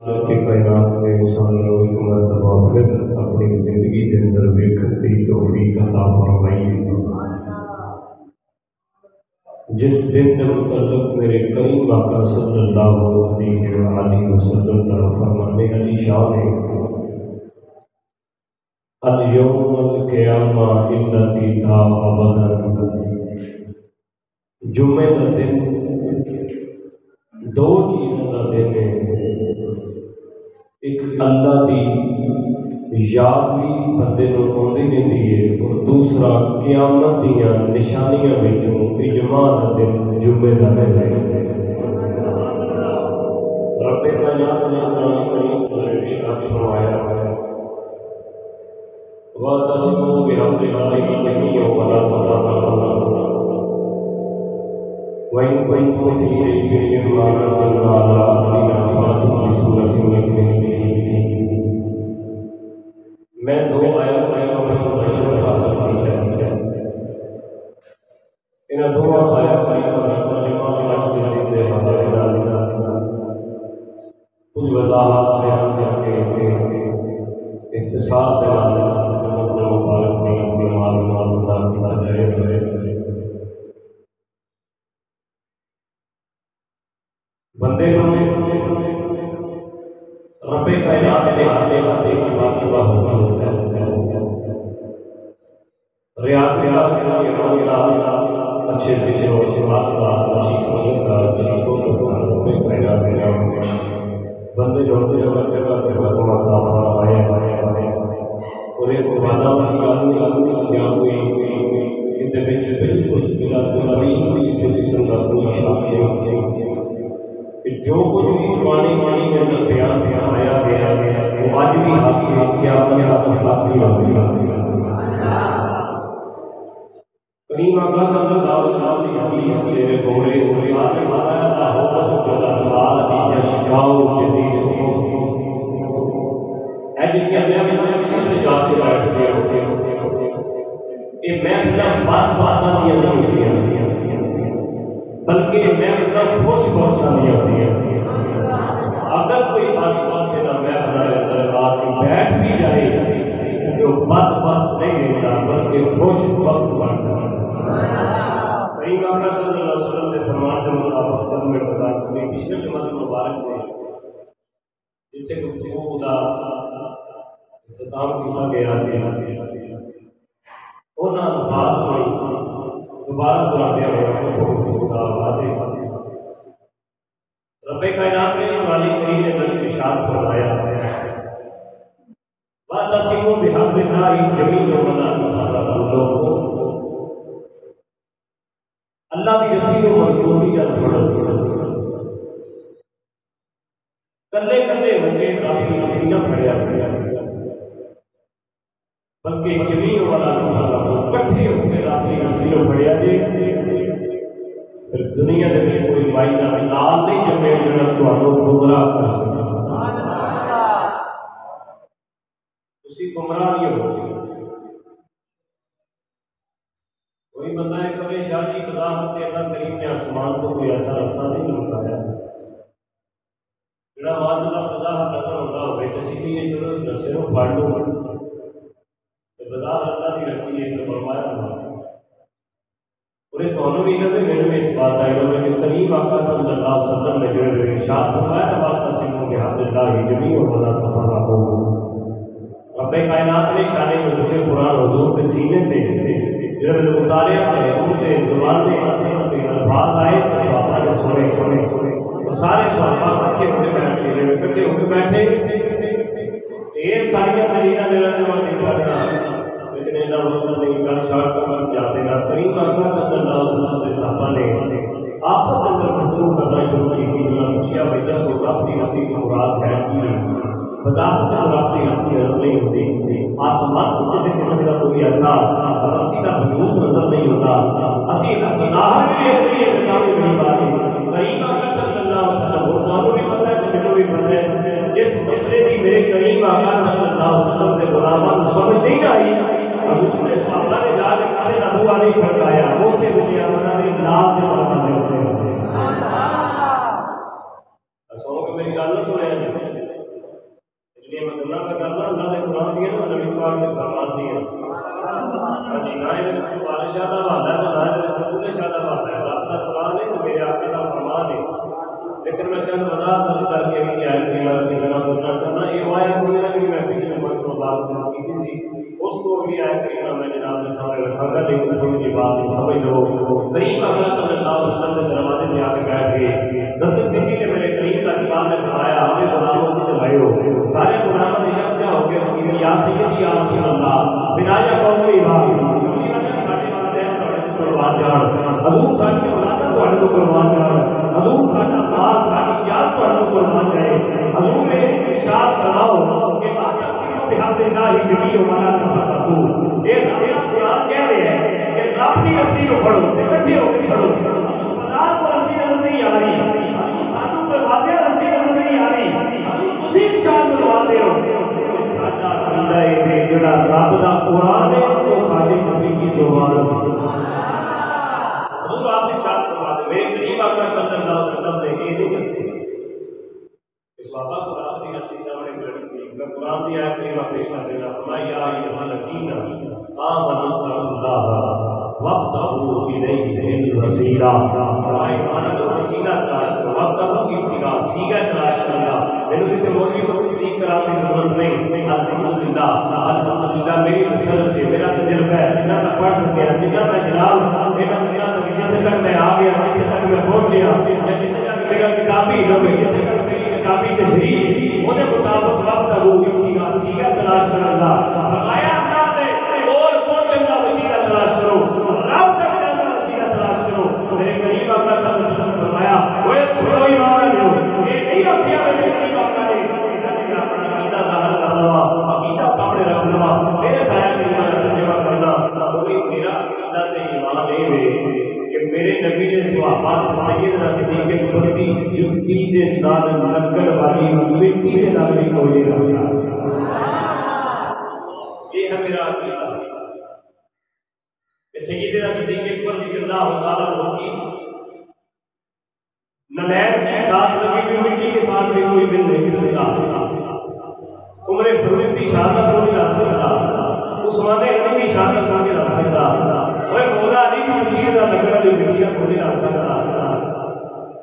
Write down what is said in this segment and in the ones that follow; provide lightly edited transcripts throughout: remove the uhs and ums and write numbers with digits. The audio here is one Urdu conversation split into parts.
کہ کائنات میں سانوں ایک مرتبہ پھر اپنی زندگی کے اندر ویکھن دی توفیق عطا فرمائی، جس دن کے متعلق میرے کریم آقا صلی اللہ علیہ وآلہ وسلم کا فرمانے علی شاہ نے الیوم القیامہ التی تا ابدا، جمعے کا دن دو چیزوں کا دن ہے، ایک اللہ دی یاد بھی بندے کو آتی رہتی ہے، اور دوسرا قیامت دیا نشانیاں وچوں اجماع کا دن جمعے کا دن ہے۔ رب کائنات نے قرآن کریم میں ارشاد فرمایا وَاعْتَصِمُوا بِحَبْلِ اللَّهِ جَمِيعًا وَلَا تَفَرَّقُوا وَإِن كُنتُمْ فِي رَيْبٍ مِّمَّا نَزَّلْنَا عَلَىٰ عَبْدِنَا فَأْتُوا بِسُورَةٍ مِّن مِّثْلِهِ۔ میں دو آیات مشہور حاصل کی ہے، ان دو آیات کا ترجمہ دیتے ہیں، کچھ وضاحت بیان کر کے اختصار سے مبارک کی معلومات ادا کیا جائے۔ بندے رب کائنات نے آتے آتے کی بات کی ہوتا ہے، ریاضیات اچھے فکر و شمار کا اچھی سمجھ کا اچھی سوچ کا رب کائنات نے بندے جوڑتے جگہ کو عطا فرمایا، اور ایک وعدہ والی گل نہیں کیا کوئی کہ بالکل بلا تفریح اس قسم کا کوئی شک نہیں کہ جو کچھ بھی قرآن کے اندر بیان فرمایا گیا وہ آج بھی حق ہے، قیامت حق بھی ہوگی۔ کریم آقا صلی اللہ علیہ وسلم کی حدیث میرے بولے سریات میں فرمایا تھا ہو جو اسرار دی یشکاؤ جدی سو اے جن کے اندر میں کسی سے جا کے بیٹھ گیا کہ میں اپنا بات نہیں ہوتی ہے، بلکہ میں اپنا خوش نہیں ہوتی ہے۔ اگر کوئی بات کے نام میں ہمارے اندر آ کے بیٹھ بھی جائے جو بات نہیں دیتا بلکہ خوش وقت بنتا ہے۔ کریم آقا صلی اللہ علیہ وسلم نے فرمان کے مطابق جب میں بتا کہ پچھلے جمعہ مبارک میں جتنے گفتگو کا اختتام کیا گیا انہاں الفاظ میں دوبارہ دہراتے ہوئے گفتگو کا واضح رب کائنات نے قرآن کریم نے ارشاد فرمایا وَاعْتَصِمُوا بِحَبْلِ اللَّهِ جَمِيعًا وَلَا تَفَرَّقُوا، اللہ کی رسی کو مضبوطی کا چھوڑا کلے کلے ہو کے اپنی رسی نہ پھڑیا بلکہ جمیع والا کٹھے ہو کے اپنی رسی کو پھڑیا جے، پھر دنیا کے میں کوئی مائی کا لال نہیں جمے جڑا تمہوں گمراہ کر سکتا، اسی گمراہ نہیں ہوگی۔ کوئی بندہ ہے کبھی شاہ جی وضاحت کے اللہ کریم نے آسمان کو کوئی ایسا رستہ نہیں لگایا جڑا بعد اللہ وضاحت نظر ہوتا ہوئے کسی لیے چلو اس رسے کو پھاڑ لو، وضاحت اللہ کی رسی ہے تو فرمایا ہوا اور یہ دونوں بھی نہ میرے میں اس بات آئی ہوگا کہ کریم آقا صلی اللہ علیہ وسلم نے جو ارشاد فرمایا وَاعْتَصِمُوا بِحَبْلِ اللَّهِ جَمِيعًا وَلَا تَفَرَّقُوا، رب کائنات نے شان نزول قرآن حضور کے سینے سے جب اتارے ہیں ان کے زبان نے الفاظ آئے تو صحابہ نے سنے سارے صحابہ اکٹھے ہو کے بیٹھے یہ ساری دلیلاں میرا جواب نہیں چاہتا لیکن اینا وقت نہیں گل شارٹ کرنا چاہتے ہیں۔ کریم آقا صلی اللہ علیہ وسلم کے صحابہ نے آپس اندر گفتگو کرنا شروع کی جنہاں پوچھا بھائی دس ہوتا اپنی رسی کی مراد ہے کی وضاحت اور اپنی رسی نظر نہیں ہوتی، آسمان کو کسی قسم کا کوئی احساس رسی کا وجود نظر نہیں ہوتا، اسی ظاہر بھی ایک کتاب نہیں بات کریم آقا صلی اللہ علیہ وسلم قرآن بھی پتہ ہے تو بھی پتہ ہے جس مسئلے کی میرے کریم آقا صلی اللہ علیہ وسلم سے غلامان سمجھ نہیں آئی حضور نے صحابہ نے جا کے کسی نبوہ نہیں پھٹایا اس سے مجھے اپنا نے لاب کے معنی ہوتے ہیں۔ اسوں کہ میری گل نہیں سنیا ہاں جی، نہ یہ بادشاہ کا حوالہ ہے تو نہ یہ رسول شاہ کا حوالہ ہے، رب کا قرآن ہے میرے آقا کا فرمان ہے۔ لیکن میں چند وضاحت درج کر کے بھی آیت کی بات کی طرح کرنا چاہتا یہ وہ آیت ہوئی ہے کہ میں پچھلے نمبر کو بات کی تھی اس کو بھی آیت کریمہ میں جناب کے سامنے رکھا گا، لیکن تھوڑی سی بات سمجھ لو۔ کریم اکرم صلی اللہ علیہ وسلم کے دروازے پہ آ کے بیٹھ گئے، دستک دیتی کہ میرے کریم کا دیوار نے فرمایا ہمیں غلاموں کو چلائے ہو، سارے غلاموں نے جب کیا ہو گیا یا سیدی یا رسول اللہ بنا یا قوم ایمان کیونکہ وجہ ساڈے والدین تواڈے تو قربان جان، حضور ساڈی اولاد تواڈے تو قربان جان، حضور ساڈا مال ساڈی جان تواڈے تو قربان جائے۔ حضور نے ارشاد فرماؤ کہ لا تسیروا بحمد اللہ جمیع ولا تفرقوا، یہ رب قرآن کہہ رہے ہیں کہ رب کی رسی کو پڑھو تے اکٹھے ہو کے پڑھو، بازار کو رسی نہیں آ رہی، حضور سانو دروازے رسی نہیں آ رہی، حضور تسی ارشاد کروا دے ہو ساڈا عقیدہ ہے جڑا رب دا قرآن ہے وہ ساڈے نبی کی زبان ہے۔ حضور آپ نے شاد کروا دے میرے کریم آقا صلی اللہ علیہ وسلم نے یہ نہیں کرتے اس بابا قرآن کی رسی سامنے کھڑی تھی، میں قرآن کی آیت کریمہ پیش کر دینا فرمایا یا ایھا الذین آمنوا اللہ وابتغوا الیہ الوسیلہ، ایمان کا وسیلہ تلاش کرو، وابتغوا ابتغاء سیگا تلاش کرنا، میرے کسی مولوی کو تصدیق کرانے کی ضرورت نہیں، الحمدللہ میری مسلط سے میرا تجربہ ہے جنہ میں پڑھ سکے جنہ میں جناب میرا دنیا تک جتنے تک میں آ گیا جتنے تک میں پہنچیا یا جتنے تک میرا کتابی علم ہے جتنے تک میری کتابی تشریح وہ مطابق وابتغوا ابتغاء سیگا تلاش کرنا، فرمایا اللہ نے اور پہنچنے کا وسیلہ تلاش کرو، رب تک جانے کا وسیلہ تلاش کرو۔ میرے کریم آقا صلی اللہ علیہ وسلم نے فرمایا وہ سنو ایمان لو، یہ نہیں رکھیا میرے کریم آقا نے اپنا عقیدہ ظاہر کرنا، عقیدہ سامنے رکھنا، میرے سایہ سے میں ترجمہ کرنا، وہی میرا عقیدہ تے ایمان ہے کہ میرے نبی نے صحابہ سیدنا صدیق اکبر کی جوتی دے نال لگن والی مٹی دے نال بھی کوئی نہیں رکھا، یہ ہے میرا عقیدہ کہ سیدنا صدیق اکبر رضی اللہ تعالیٰ عنہ کی نلین کے ساتھ لگی ہوئی مٹی کے ساتھ بھی کوئی مل نہیں سکتا، عمر فاروق کی شان کو نہیں لا سکتا، عثمان غنی کی شان کو نہیں لا سکتا، اور مولا علی کی جوتی کا لگن جو مٹی کو نہیں لا سکتا۔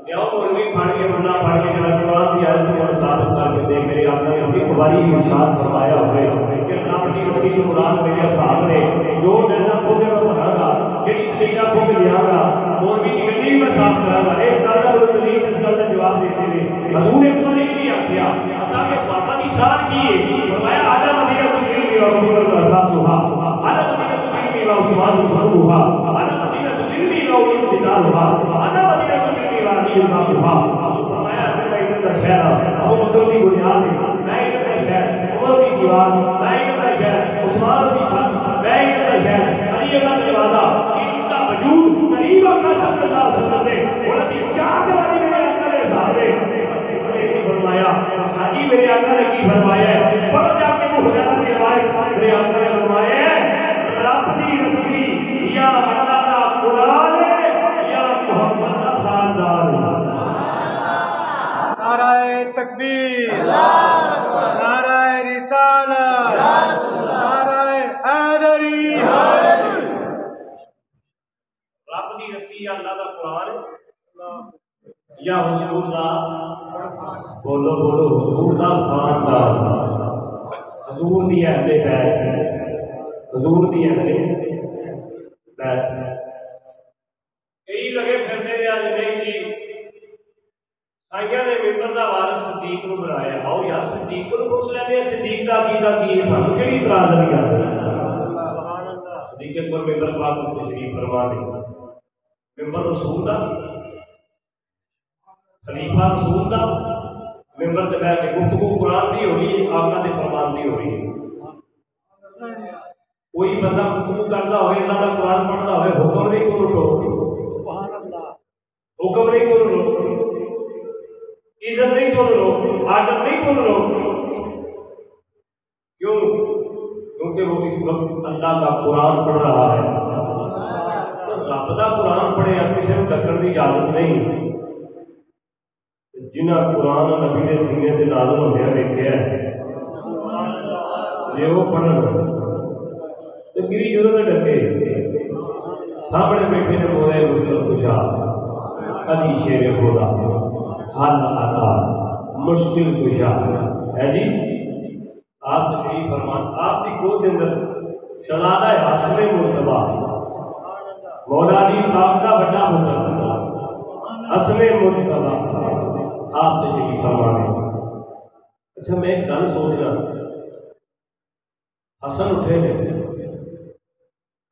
جاؤ مولوی پڑھ کے بندہ پڑھ کے جڑا قرآن کی آیت کو ثابت کر کے دے، میرے آقا نے اپنی قباری ارشاد فرمایا ہوئے کہ رب کی رسی مراد میرے اصحاب نے جو ڈنڈا کھو کے میں بنا گا جڑی تلیجا کھو کے لیا گا مولوی کی گڈی میں صاف کرا گا، اس گل کا دلیل اس گل کا جواب دیتے ہوئے حضور ایک بار نہیں آخیا عطا کے صحابہ کی شان کی ہے، فرمایا اعلی مدینہ العلم و ابو بکر اساسها، اعلی مدینہ العلم و عثمان فرعها، اعلی مدینہ العلم و امتدادها، اعلی مدینہ العلم و علی بابها۔ فرمایا میں علم کا شہر ابو بکر کی بنیاد ہے، میں علم کا شہر عمر کی دیوار، میں علم کا شہر عثمان کی چھت، میں علم کا شہر علی کا دروازہ، ان کا وجود قریب کا صلی اللہ علیہ وسلم نے انہوں کی چاہت والی میرے آقا نے سامنے فرمایا، شادی میرے آقا نے کی فرمایا ہے، پڑھ جا کے وہ حجرہ کی روایت میرے آقا نے فرمایا ہے رب دی رسی یا اللہ کا قرآن یا محمد کا خاندان۔ نعرہ تکبیر، نعرہ رسالت، نعرہ حیدری، رب دی رسی یا اللہ دا قرآن یا حضور دا بولو بولو حضور دا خاندان، حضور دی اہل بیت، حضور دی اہل بیت۔ کئی لگے پھرنے دے آج نہیں جی سائیاں نے ممبر دا وارث صدیق نو بنایا، آؤ یار صدیق کو پوچھ لینے صدیق دا عقیدہ کی ہے، سانو کیڑی اعتراض نہیں آتا۔ صدیق اکبر ممبر پاک کو تشریف فرما دے، ممبر رسول دا خلیفہ رسول دا ممبر تے بیٹھ کے گفتگو قرآن دی ہو رہی ہے، آقا دے فرمان دی ہو رہی ہے۔ کوئی بندہ گفتگو کرتا ہوئے اللہ دا قرآن پڑھتا ہوئے حکم نہیں کو لٹو، حکم نہیں کو لٹو، عزت نہیں تو لو، آدت نہیں تو لو، کیوں؟ کیونکہ وہ اس وقت اللہ کا قرآن پڑھ رہا ہے، رب دا قرآن پڑھے کسی کو ٹکر کی اجازت نہیں۔ جنہ قرآن نبی کے سینے سے نازل ہونے دیکھا ہے جی وہ پڑھن تو کی ضرورت ڈکے سامنے بیٹھے نے بولے مشکل کشا علی شیر خدا حل عطا مشکل کشا ہے جی آپ تشریف فرمان آپ کی گود کے اندر شہزادہ حسن مرتبہ مولا علی پاک کا بڑا مرتبہ حسن مرتبہ آپ تشریف فرمانے۔ اچھا میں ایک گل سوچ رہا حسن اٹھے نے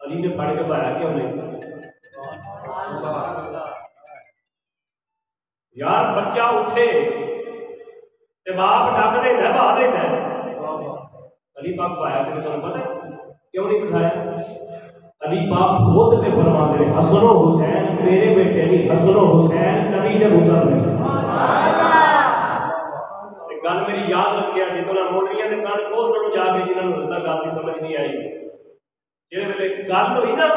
علی نے پڑھ کے پایا کیوں نہیں یار بچہ اٹھے تے باپ ڈک دے ہے بہا دے ہے علی پاک پایا کہ تمہیں پتہ کیوں نہیں بٹھایا علی پاک خود نے فرما دے حسن و حسین میرے بیٹے نہیں حسن و حسین نبی نے بولا گل میری یاد رکھیا جتنا مولویاں نے کان کھول چھوڑو جا کے جنہوں نے گل کی سمجھ نہیں آئی جی ویلے گل ہوئی نا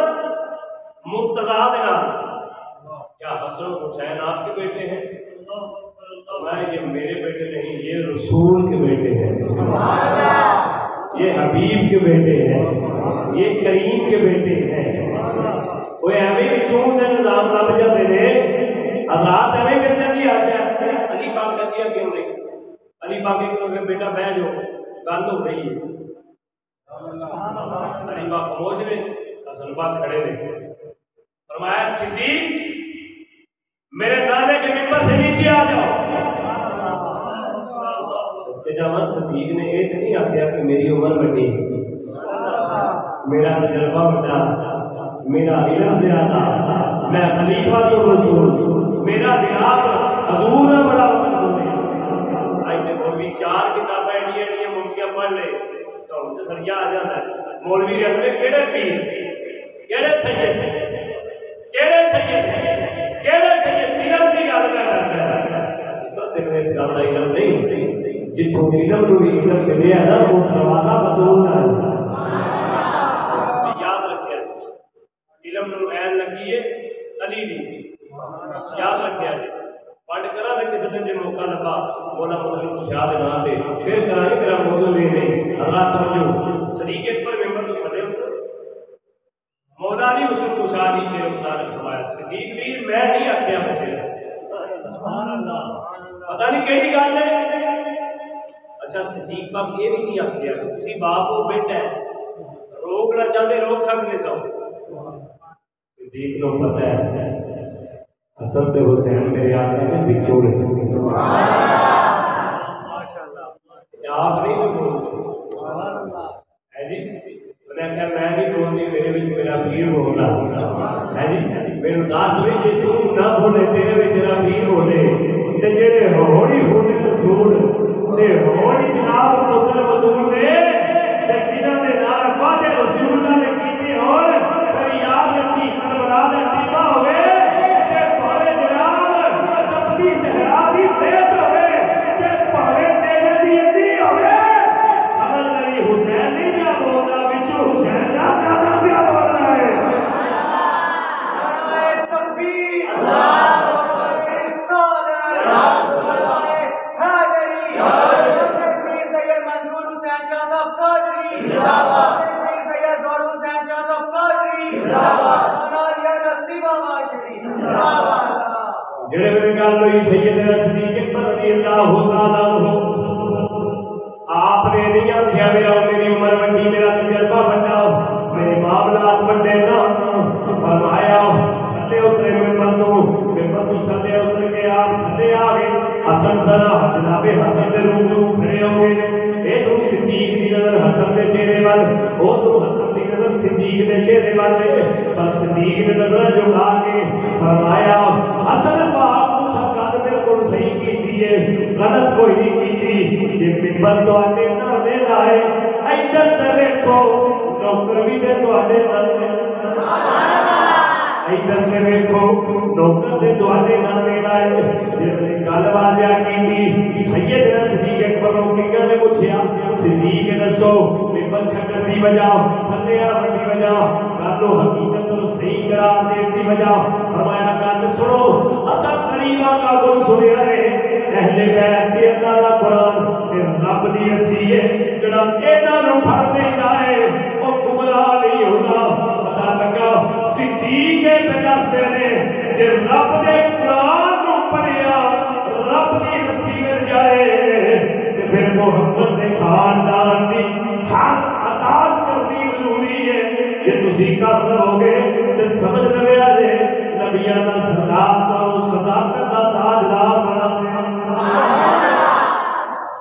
مرتضیٰ دے نال کیا حسن و حسین آپ کے بیٹے ہیں میں یہ میرے بیٹے نہیں یہ رسول کے بیٹے ہیں یہ حبیب کے بیٹے ہیں یہ کریم کے بیٹے ہیں وہ ایویں بھی چون دے نظام لب جاتے ہیں حضرات ایویں مل جاتی آشا علی پاک کا کیا کیوں نہیں علی پاک کے بیٹا بہ جو گل ہو گئی ہے علی پاک خاموش نے حسن پاک کھڑے نے فرمایا صدیق میرے نانے کے ممبر سے نیچے آ جاؤ جاوا صدیق نے یہ تو نہیں آخیا کہ میری عمر بڑی میرا تجربہ بڑا میرا علم زیادہ میں خلیفہ تو رسول میرا دماغ حضور بڑا مولوی چار کتابیں ایڈیاں ایڈیاں ملکیاں پڑھ لے تو سریا آ جاتا ہے مولوی کے اندر کہڑے پیر کہڑے سید کہڑے سید کہڑے سید علم کی گل کرتا ہے تو دیکھنے اس گل کا علم نہیں جتوں علم نو علم ملیا نا وہ دروازہ بدلنا ہے یاد رکھیا علم نو عین لگی ہے علی دی یاد رکھیا پڑھ کرا تے کسی دن موقع لگا مولا مسلم کشا دے نام تے پھر کرا کے میرا موضوع لے لے اللہ توجہ صدیق اکبر ممبر تو تھلے مولا علی مسلم کشا دی شیخ خدا نے فرمایا صدیق ویر میں نہیں آکھیا بچے سبحان اللہ پتہ نہیں کیڑی گل ہے اچھا صدیق باپ یہ بھی نہیں آکھیا کہ تسی باپ ہو بیٹا ہے روکنا چاہتے روک سکتے سو صدیق کو پتہ ہے حسن تے حسین میرے آقا نے بچھوڑے آپ نہیں بولتے ہے جی میں نے کہا میں نہیں بولتی میرے بچ میرا پیر بولنا ہے جی میرے دس بھی جی تم نہ بولے تیرے بھی تیرا پیر بولے تے جڑے ہوڑی ہوڑی رسول تے ہوڑی جناب پتر بدول دے تے جنہاں دے نال وعدے رسول اللہ نے کیتے ہون کبھی یاد رکھی کربلا دے ٹیکا ہوے تے پارے جناب تپتی صحرا دی بیت ہوے تے پارے نیزے دی اڈی ہوے سمجھ نہیں حسین نہیں کیا بولدا وچ حسین دا دادا کیا بولدا ہے نعرہ تکبیر اللہ اکبر رسالت یا رسول اللہ حیدری پیر سید منظور حسین شاہ صاحب قادری زندہ باد پیر سید زہر حسین شاہ صاحب قادری زندہ باد مولانا نصیب آبادی زندہ باد جڑے میرے گل ہوئی سیدنا صدیق اکبر رضی اللہ تعالی عنہ آپ نے نہیں آخیا میری عمر بڑی میرا تجربہ بڑا میرے معاملات بڑے نہ فرمایا تھلے اترے ممبر تو تھلے اتر کے آپ تھلے آ گئے حسن سنا جناب حسن دے روبرو کھڑے ہو گئے اے تو صدیق دی نظر حسن دے چہرے وال او تو حسن دی نظر صدیق دے چہرے وال پر صدیق نے نظر جھکا کے فرمایا حسن پاک تو گل بالکل صحیح کیتی ہے غلط کوئی نہیں کیتی جے ممبر تو اٹے نہ دے لائے ادھر تے دیکھو نوکر بھی دے تو اٹے نہ سبحان اللہ ادھر سے دیکھو نوکر دے تواڈے نال میرا ہے جے گل واجا کیتی سیدنا صدیق اکبر نے نے پوچھیا صدیق دسو ممبر چھڈن دی وجہ تھلے آ بڑی وجہ گل حقیقت تو صحیح قرار دین دی وجہ فرمایا گل سنو اسا قریبا کا گل سنیا ہے اہل بیت تے اللہ دا قرآن تے رب دی اسی ہے جڑا انہاں نوں پڑھ لیندا ہے او گمراہ نہیں صدیق پہ دستے نے کہ رب نے قرآن کو پڑھیا رب کی رسی مل جائے تو پھر محمد نے خاندان کی ہر اطاعت کرنی ضروری ہے کہ تسی کر لو گے تو سمجھ لو جے نبیاں دا سردار تو صداقت دا تاجدار بنا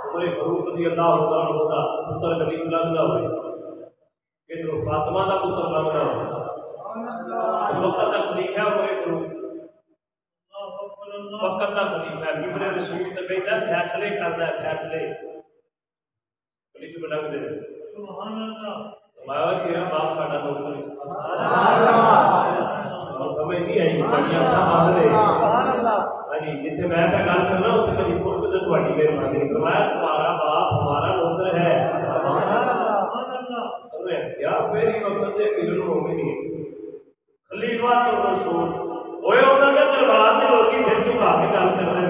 عمر فاروق رضی اللہ تعالی عنہ دا پتر کبھی لگدا ہوئے کہ جو فاطمہ دا پتر لگدا ہوئے وقت کا خلیفہ عمر فاروق وقت کا خلیفہ ابن رسول تے کہندا فیصلے کردا ہے فیصلے کلی چ لگ دے سبحان اللہ مایا تیرا باپ ساڈا نوکر سبحان اللہ سمجھ نہیں آئی بڑی اپنا مانگے سبحان اللہ ہاں جی جتھے میں پہ گل کرنا اوتھے کبھی پوچھ تے تہاڈی مہربانی فرمایا تمہارا باپ ہمارا نوکر ہے سبحان اللہ کیا میری وقت دے امیر المومنین خلیفہ تو رسول اوے انہاں دے دربار تے لوکی سر جھکا کے گل کردے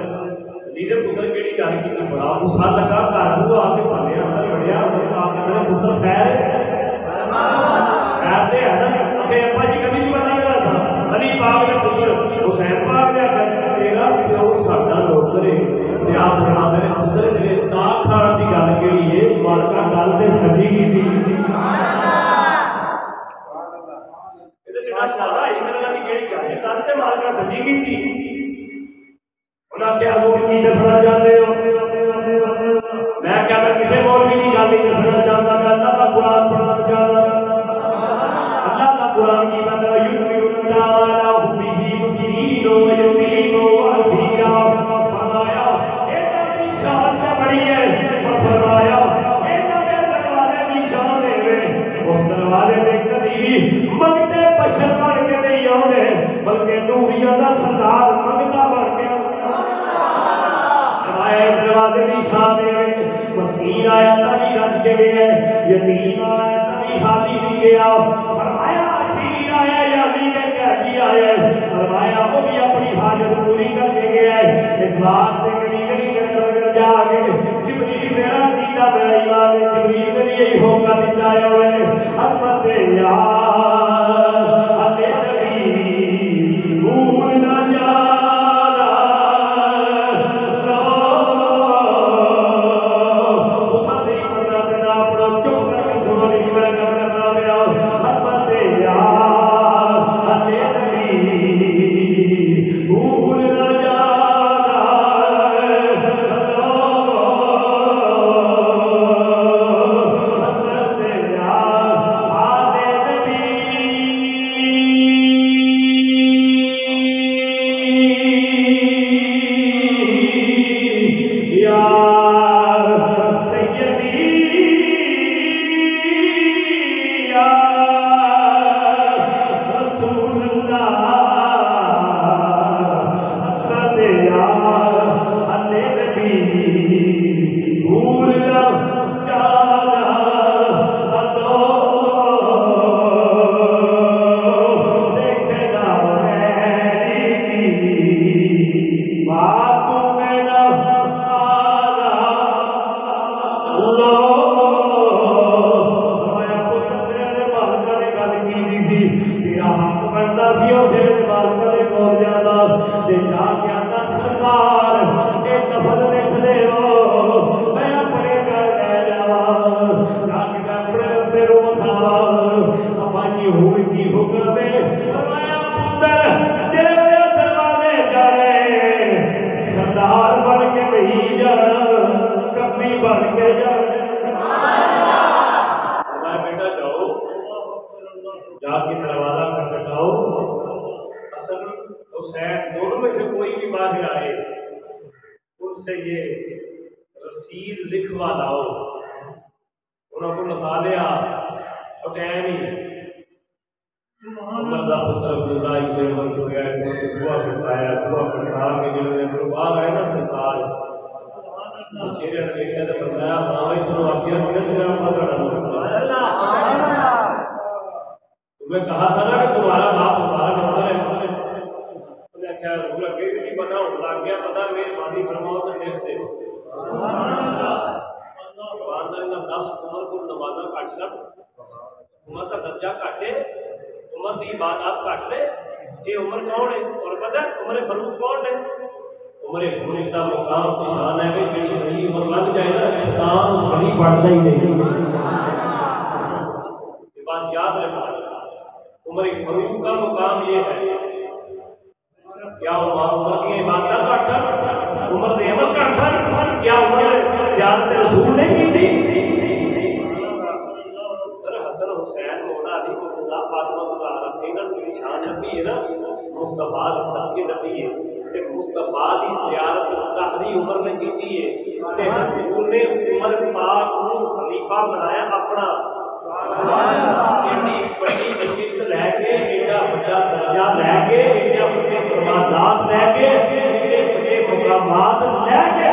دیدے پتر کیڑی گل کیتی بڑا غصہ لگا گھر نوں آ کے پانے اندر وڑیا اونے آ کے میرے پتر خیر خیر تے ہے نا کہ ابا جی کبھی جو نہیں کرا سا علی پاک دے پتر حسین پاک دے تیرا پیو ساڈا نوکر ہے تے آپ فرماندے نے پتر تیرے تا کھان دی گل کیڑی ہے مالکا گل تے سچی کیتی سبحان اللہ اے تے ماشاءاللہ انہاں دی کیڑی گل ہے گل تے مالکا سچی کیتی انہاں کیا حضور کی دسنا چاہتے ہو میں کیا میں کسی مولوی کی گل نہیں دسنا چاہتا میں اللہ کا قرآن پڑھنا چاہتا اللہ کا قرآن کی میں یؤمنون تعالی به مسیرین و یقین و اسیرا فرمایا اینا کی شان سے بڑی ہے اور فرمایا اینا کے دروازے کی شان ہے اس دروازے نے کبھی بھی منگتے بشر بن کے نہیں آنے بلکہ نوریہ دا سردار منگتا بن کے دروازے کی شان مسکین آیا تبھی رج کے گیا یتیم آیا تبھی خالی نہیں گیا فرمایا اسیر آیا یادی کے قیدی آیا فرمایا وہ بھی اپنی حاجت پوری کر کے گیا ہے اس واسطے گلی گلی کے اندر جا کے جبریل میرا دیدہ میرا ایمان جبریل نے بھی یہی ہوگا دکھایا ہوئے عظمت یا اللہ نبی بھول نہ جانا عمر کی عبادت گھٹ لے. یہ عمر کون ہے؟ اور پتہ عمر فاروق کون ہے؟ عمر فاروق کا مقام تو شان ہے کہ جی بڑی عمر لگ جائے نا شیطان اس بڑی پڑھتا ہی نہیں. یہ بات یاد رکھنا. عمر فاروق کا مقام یہ ہے کیا عمر کی عبادت کر سکتا عمر نے عمل کر سکتا کیا عمر زیارت رسول نے کی تھی؟ حسن حسین مولا علی مرتضیٰ فاطمہ الزہرا تھے نا میری شان نبی ہے نا مصطفیٰ سب کے نبی ہے مصطفیٰ کی زیارت ظاہری عمر نے کی ہے. اس نے حضور نے عمر پاک کو خلیفہ بنایا اپنا. ایڈی بڑی نشست لے کے ایڈا بڑا درجہ لے کے ایڈا بڑے فرمانات لے کے ایڈے بڑے مقامات لے کے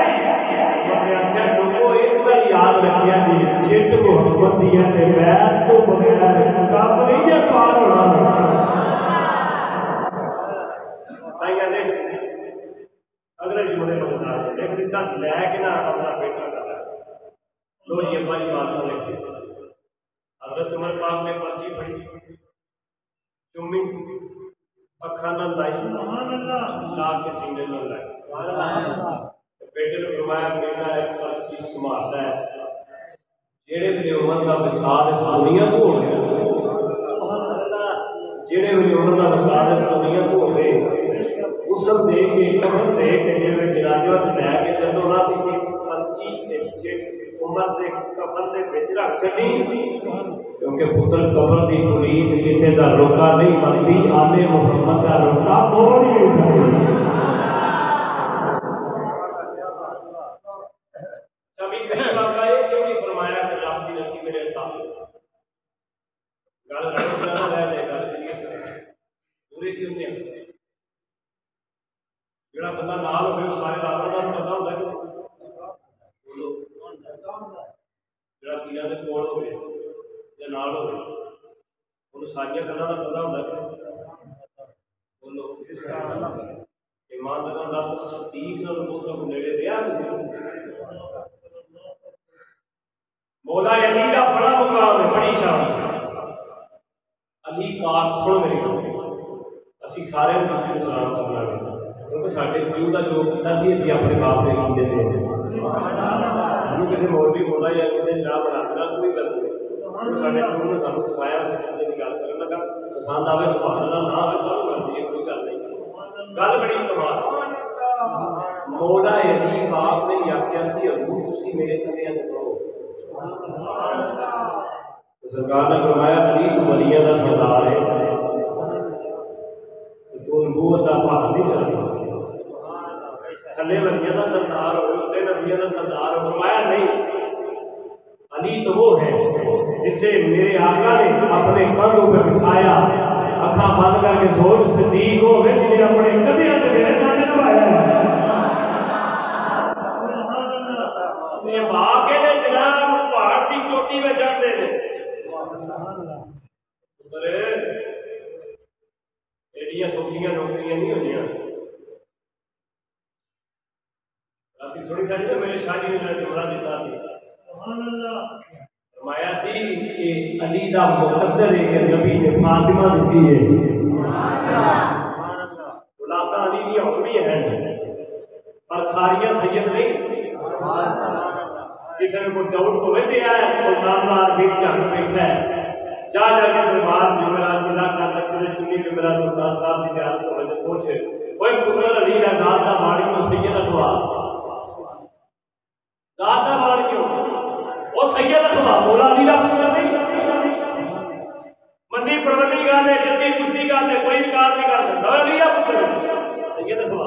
لوگوں ایک بار یاد رکھیا جی جت محمد دیا تے بیعت تو بغیر کام نہیں ہے پار ہونا. اگلے جملے میں بتا دیں ایک دن لے کے نہ اپنا بیٹا کر لو یہ ہماری بات کو لکھ دیتے. حضرت عمر پاک نے پرچی پڑھی چمی اکھاں نال لائی لا کے سینے نال لائی. بیٹے نے فرمایا بیٹا ایک پرچی سنبھالتا ہے جہڑے میری عمر کا وصال اس دنیا کو ہو گیا جہڑے میری عمر کا وصال اس دنیا کو ہو گئے غسل دے کے کفن دے کے جنازے وقت لے کے چلو نہ تے پرچی عمر دے کفن دے وچ رکھ چلی کیونکہ پتر قبر دی پولیس کسی دا روکا نہیں بنتی آل محمد دا روکا بول نہیں سکتی. کبھی کہیں واقعہ یہ کیوں نہیں فرمایا کہ رب دی نصیب میرے سامنے گل رہنا رہ لے گل پورے کیوں نہیں جڑا بندہ نال ہوئے وہ سارے رازاں دا پتہ ہوندا ہے جڑا پیراں دے کول ہوئے یا نال ہوئے انہوں ساریاں گلاں دا پتہ ہوندا ہے بولو ایمان دا دس صدیق نال بہت نیڑے رہیا مولا علی کا بڑا مقام ہے بڑی شان علی پاک سن میری اسی سارے نبی سلام کرنا کیونکہ ساڈے پیو دا جو کیتا سی اسی اپنے باپ دے کیتے دے ہم کسی مولوی مولا یا کسی جناب بنا کوئی گل نہیں ساڈے پیو نے سانوں سکھایا اس بندے دی گل کرن لگا پسند آوے سبحان اللہ نہ آوے تو کرتی ہے کوئی گل نہیں گل بڑی کمال مولا علی پاک نے آکھیا سی حضور تسی میرے کنے تے کرو سرکار نے فرمایا علی تو ولیاں دا سردار ہے تو نبوت دا پاک نہیں چاہیے تھلے ولیاں دا سردار ہو تے نبیاں دا سردار ہو فرمایا نہیں علی تو وہ ہے جسے میرے آقا نے اپنے کندھوں پہ بٹھایا اکھاں بند کر کے سوچ صدیق ہو گئے جنہیں اپنے کندھیاں تے میرے نام نبھایا ہے یہ باغ ہے جناب پہاڑ کی چوٹی میں چڑھتے ہیں ایڈیاں سوکھیاں نوکریاں نہیں ہوئی رات سونی ساری نا میرے شاہ جی نے جملہ دیتا سی فرمایا سی کہ علی دا مقدر ہے کہ نبی نے فاطمہ دیتی ہے اولاداں علی دی اور بھی ہیں پر ساریاں سید نہیں کسی نے کوئی ڈاؤٹ تو نہیں دیا ہے سلطان لال پھر جھنگ بیٹھا ہے جا جا کے دربار جمعرات ضلع کا تک چنی جمعرات سلطان صاحب کی زیارت ہونے سے پوچھے کوئی پتر علی ہے ذات کا ماڑی کو سید اخوا ذات کا ماڑ کیوں وہ سید اخوا مولا علی کا پتر نہیں منڈی پرولی گل ہے جدی کشتی گل ہے کوئی انکار نہیں کر سکتا علی کا پتر سید اخوا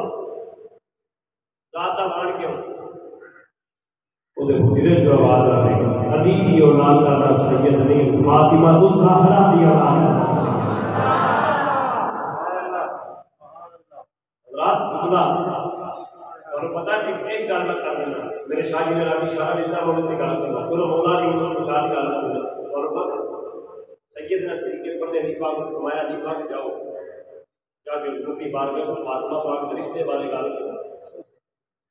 ذات کا ماڑ کیوں حجرے جو آواز آ رہی علی کی اولاد کا نام سید نہیں فاطمہ الزہرا کی اولاد رات جملہ اور پتہ کہ ایک گل میں کر دینا میرے شاہ جی نے رابی شاہ علی صاحب نے گل کرنا چلو مولا علی مصطفیٰ شاہ کی گل کرنا اور پتہ سیدنا صدیق پر نے علی پاک کو فرمایا علی پاک جاؤ جا کے حضور کی بارگاہ میں فاطمہ پاک کے رشتے والے گل کرنا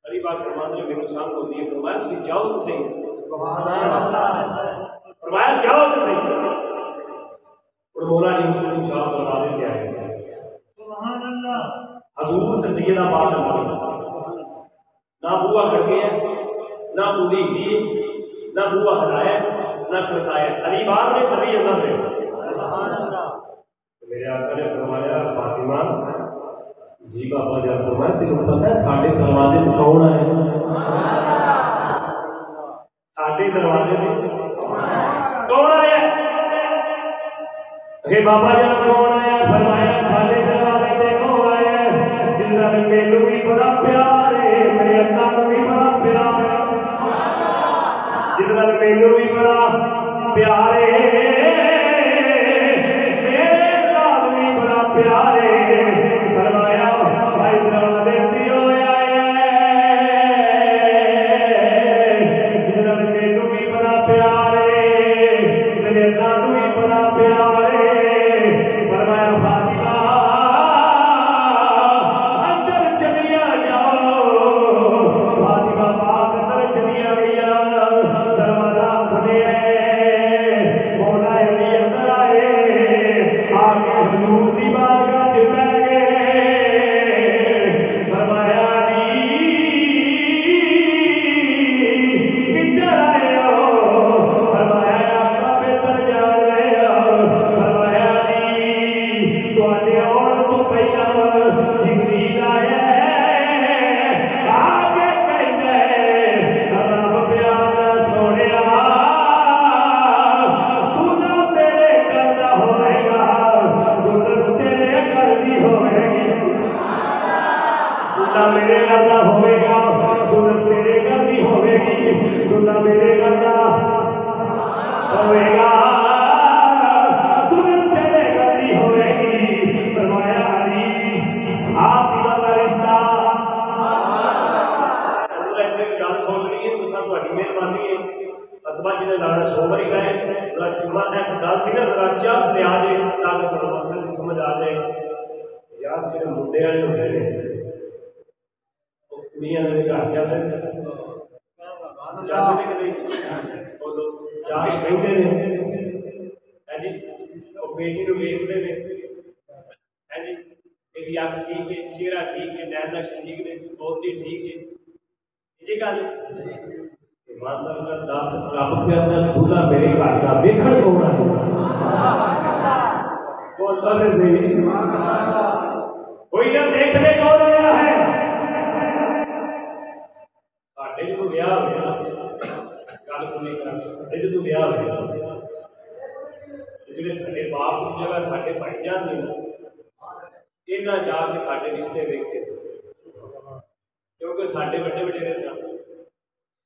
علی پاک فرماتے ہیں میرے سامنے ہوتی ہے فرمایا تسی جاؤ تو صحیح فرمایا جاؤ تو صحیح اور مولا علی شروع شاہ دروازے کے آئے سبحان اللہ حضور سے سیدہ بات نہ بوا کھڑکے ہیں نہ بوڑھی دی نہ بوا ہلایا نہ کھڑکایا علی بار نے کبھی اللہ نے میرے آقا نے فرمایا فاطمہ جی بابا جان فرمایا تجھے پتہ ہے ساڈے دروازے میں کون آئے ساڈے دروازے میں کون آیا کہ بابا جان کون آیا فرمایا ساڈے دروازے میں کون آیا جن نال مینوں بھی بڑا پیار ہے میرے اللہ نوں بھی بڑا پیار ہے جن نال مینوں بھی بڑا پیار ہے میرے اللہ نوں بھی بڑا پیار ہے فرمایا بھائی دروازے تے ہویا ہے جن نال مینوں بھی بڑا پیار ہے میرے اللہ نوں بھی بڑا پیار ہے فرمایا فاطمہ اندر چلیا جاؤ فاطمہ پاک اندر چلیا گیا دروازہ کھلیا مولا علی اندر آئے آگے حضور دی بارگاہ چ بیٹھ گئے فرمایا علی کدھر آئے ہو فرمایا آقا بہتر جا رہے ہو فرمایا علی تواڈے آن تو پہلا جبریل آیا آگے کہندا رب پیارا سونیا دلہن تیرے گھر دا ہوئے گا دلہن تیرے گھر دی ہوئے گی دلہا میرے گھر دا ہوئے گا دلہن تیرے گھر دی ہوئے گی دلہا میرے گھر دا ہوئے گا دلہن تیرے گھر دی ہوئے گی فرمایا علی فاطمہ کا رشتہ گل سوچ رہی ہے تو تھوڑی مہربانی ہے اتبا جی نے لانا سو باری گئے ذرا جمعہ ایسا گل تھی نا ذرا جس لے آ جائے تاکہ تمہیں مسئلے کی سمجھ آ جائے یار جہاں منڈے والے ہوتے ہیں وہ کڑیاں نے گھر جاتے ہیں جاتے کہ نہیں جا کے کہتے ہیں جی وہ بیٹی کو ویکتے ہیں جی یہ اک ٹھیک ہے چہرہ ٹھیک ہے نین نقش ٹھیک ہے بولتی ٹھیک ہے یہ گل ایماندار کا دس رب کے اندر دلہا میرے گھر کا ویکھن کون ہے بول بولے صحیح کوئی نہ دیکھنے کون آیا ہے ساڈے جو ویاہ ہویا گل کو نہیں کر سکتے جو ویاہ ہویا جڑے ساڈے باپ کی جگہ ساڈے بھائی جان نے انہاں جا کے ساڈے رشتے ویکھے کیونکہ ساڈے بڑے وڈیرے سن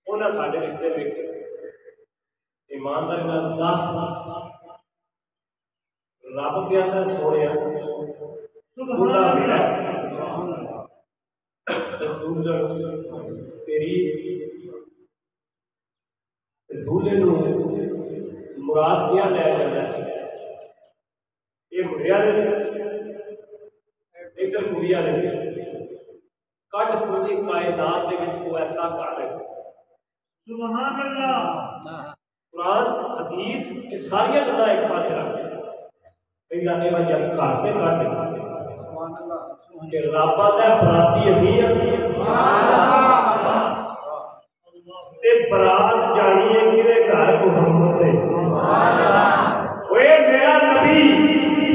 انہاں ساڈے رشتے ویکھے ایمانداری نال دس رب کے اندر سونیا دلہا میرا تیری دولے نو مراد کیا لے جاتا ہے یہ مریا نے ادھر کڑیا نے کٹ پوری کائنات کے کو ایسا کر رہے سبحان اللہ قرآن حدیث یہ ساری گلا ایک پاس رکھ پہلا یہ وجہ کرتے کرتے کہ رب آتا براتی اسی برات جانی ہے کہ گھر محمد ہے میرا نبی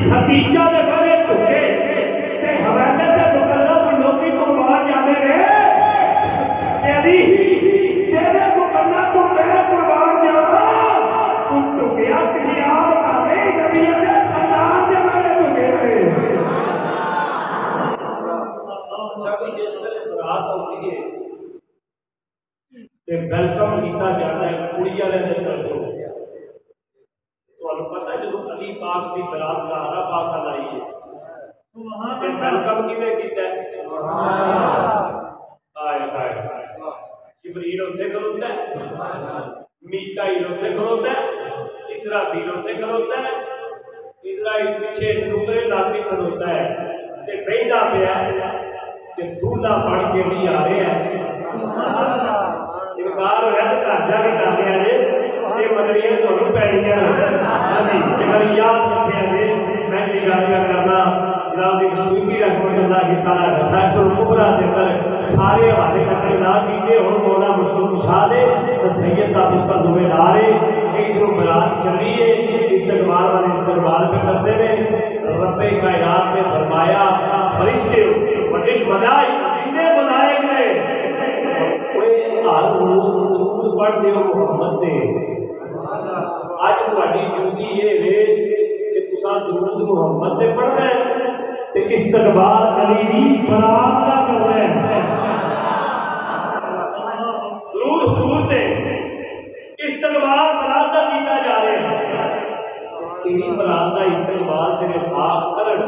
خدیجہ نے بڑے چکے حوالے سے مکلہ کوئی نوکری کو باہر جانے رہے تیرے مکلہ تو میں قربان جانا تم ٹکیا کسی عام کا نہیں نبی نے سلام دے بڑے ٹکے رہے سبھی جس ویلے برات ہوتی ہے ویلکم کیا جاتا ہے کڑی والے کی طرف تمہیں پتا جب علی پاک کی برات زہرا پاک لائی ہے ویلکم کینے کیتا ہے جبریل اتنے کھلوتا ہے میکائیل اتنے کھلوتا ہے اسرافیل اتنے کھلوتا ہے اسرائیل پیچھے دوسرے علاقے کھلوتا ہے بہتا پیا کہ دولہا بن کے نہیں آ رہے ہیں انکار ہوا تو گھر جا کے کر لیا جی یہ مدریاں تمہیں پینیاں یاد رکھے جی میں تعالیٰ رسائل الکبریٰ کے اندر سارے حوالے قتل نہ کیتے اور مولا مشکل کشا دے تو سید صاحب اس کا ذمہ دار ہے ادھر برات چلی ہے استقبال والے استقبال پہ کرتے ہیں رب کائنات نے فرمایا فرشتے بڑے بنائے جتنے بنائے گئے ہر روز درود پڑھ دیو محمد دے اج تہاڈی ڈیوٹی یہ ہے کہ تساں درود محمد تے پڑھنا ہے تے استقبال علی دی برات دا کرنا ہے درود حضور تے استقبال برات دا کیتا جا رہا ہے تیری برات دا استقبال تیرے ساتھ کرن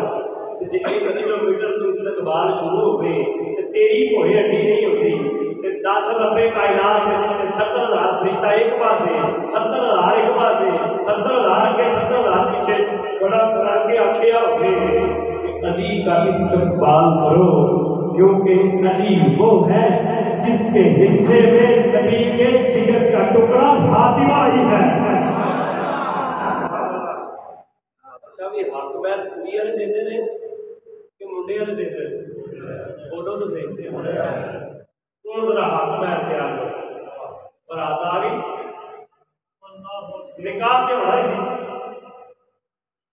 تے جے 1 کلومیٹر تو استقبال شروع ہو گئے تے تیری کوئی ہڈی نہیں ہوتی 10 ربے کائنات میں 70,000 فرشتہ ایک پاسے 70,000 ایک پاسے 70,000 کے 70,000 پیچھے کھڑا کر کے آکھیا ہوئے کہ علی کا استقبال کرو کیونکہ علی وہ ہے جس کے حصے میں نبی کے جگر کا ٹکڑا فاطمہ ہی ہے. اچھا بھی حق بیر کڑی والے دیندے نے کہ منڈے والے دیندے نے بولو تو صحیح ذرا ہاتھ میں تیار کرو برات آ گئی نکاح کے ہونا سی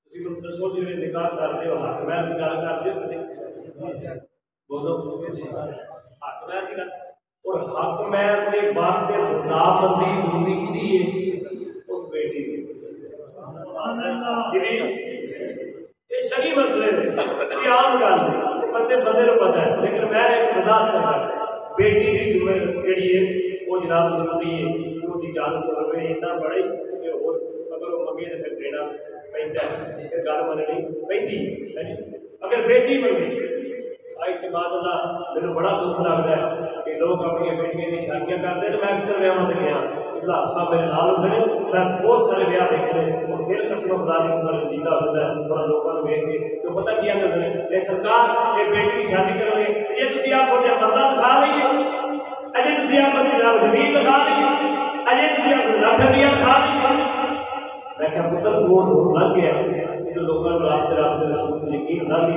تسی دسو جی نکاح کرتے ہو ہاتھ میں کی گل کرتے ہو کدی بولو ہاتھ میں کی گل اور حق میں کے واسطے رضا مندی ضروری کدی ہے اس بیٹی کی یہ شرعی مسئلے نے عام گل بندے کو پتہ ہے لیکن میں ایک وضاحت کرتا بیٹی کی ذمہ جڑی ہے وہ جناب ضروری ہے کہ وہ اجازت ہوے اتنا بڑا ہی کہ اور اگر وہ منگے تو پھر دینا پیندا ہے پھر گل مننی پیندی ہے اگر بیٹی منگے آئی کے بعد اللہ میرے بڑا دکھ لگتا ہے کہ لوگ اپنی بیٹیاں کی شادیاں کرتے ہیں. میں اکثر بیاہ میں گیا اللہ صاحب میرے نال ہوتے ہیں میں بہت سارے بیاہ دیکھے ہیں اور دل قسم خدا کی اندر رنجیدہ ہوتا ہے اور لوگوں کو دیکھ کے تو پتہ کیا کرتے ہیں اے سرکار یہ بیٹی کی شادی کرو گے یہ تسی آپ کو پردہ دکھا رہی ہے اجے تسی آپ کو جناب زمین دکھا رہی ہے اجے تسی آپ کو لاکھ روپیہ دکھا رہی ہے. میں کہا پتر وہ لگ گیا جو لوگوں کو رابطے رسول کو یقین نہ سی